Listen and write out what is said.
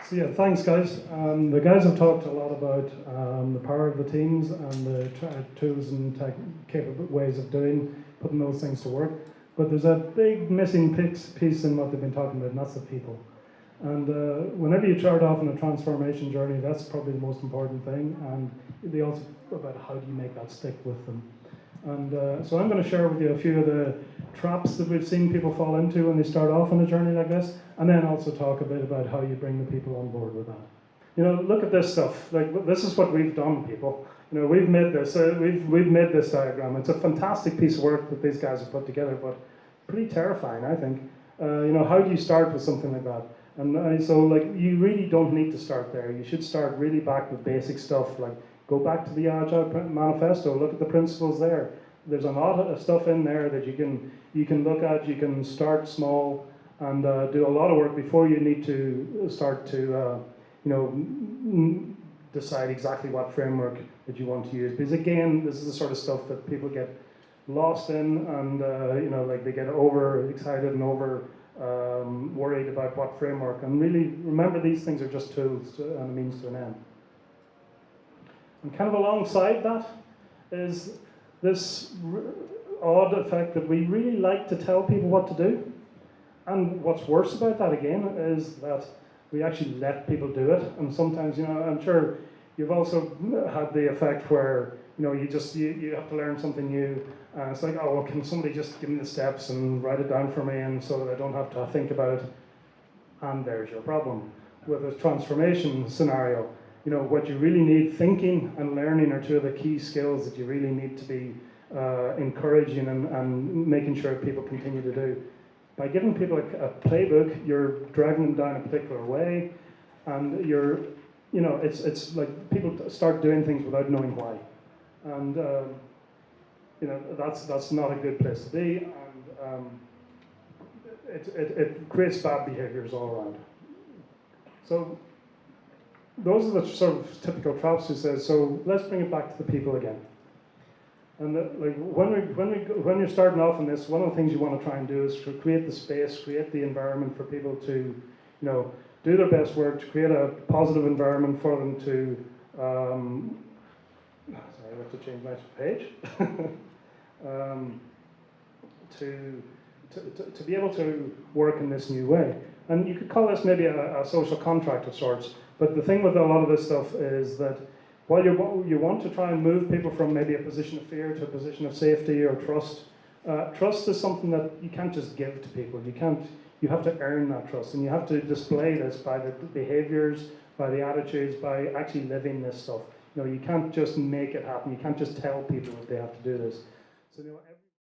So yeah, thanks guys. The guys have talked a lot about the power of the teams and the tools and capable ways of putting those things to work. But there's a big missing piece in what they've been talking about, and that's the people. And whenever you start off on a transformation journey, that's probably the most important thing. And they also about how do you make that stick with them. And so I'm going to share with you a few of the traps that we've seen people fall into when they start off on a journey like this, and then also talk a bit about how you bring the people on board with that. You know, look at this stuff. Like, this is what we've done, people. You know, we've made this. We've made this diagram. It's a fantastic piece of work that these guys have put together, but pretty terrifying, I think. You know, how do you start with something like that? And so, like, you really don't need to start there. You should start really back with basic stuff, like go back to the Agile manifesto, look at the principles there. There's a lot of stuff in there that you can look at. You can start small and do a lot of work before you need to start to you know, decide exactly what framework that you want to use. Because again, this is the sort of stuff that people get lost in, and you know, like they get overexcited and over worried about what framework. And really, remember, these things are just tools and a means to an end. And kind of alongside that is this odd effect that we really like to tell people what to do. And what's worse about that, again, is that we actually let people do it. And sometimes, you know, I'm sure you've also had the effect where, you know, you have to learn something new. And it's like, oh, well, can somebody just give me the steps and write it down for me, and so that I don't have to think about it? And there's your problem with a transformation scenario. You know, what you really need, thinking and learning, are two of the key skills that you really need to be encouraging and making sure people continue to do. By giving people a playbook, you're dragging them down a particular way, and you know, it's like people start doing things without knowing why, and you know, that's not a good place to be, and it creates bad behaviors all around. So those are the sort of typical traps, he says. So let's bring it back to the people again. And like when you're starting off on this, one of the things you want to try and do is to create the space, create the environment for people to, you know, do their best work, to create a positive environment for them to. Sorry, I have to change my page. To be able to work in this new way. And you could call this maybe a social contract of sorts. But the thing with a lot of this stuff is that while you want to try and move people from maybe a position of fear to a position of safety or trust, trust is something that you can't just give to people. You have to earn that trust, and you have to display this by the behaviors, by the attitudes, by actually living this stuff. You know, you can't just make it happen. You can't just tell people that they have to do this. So, you know,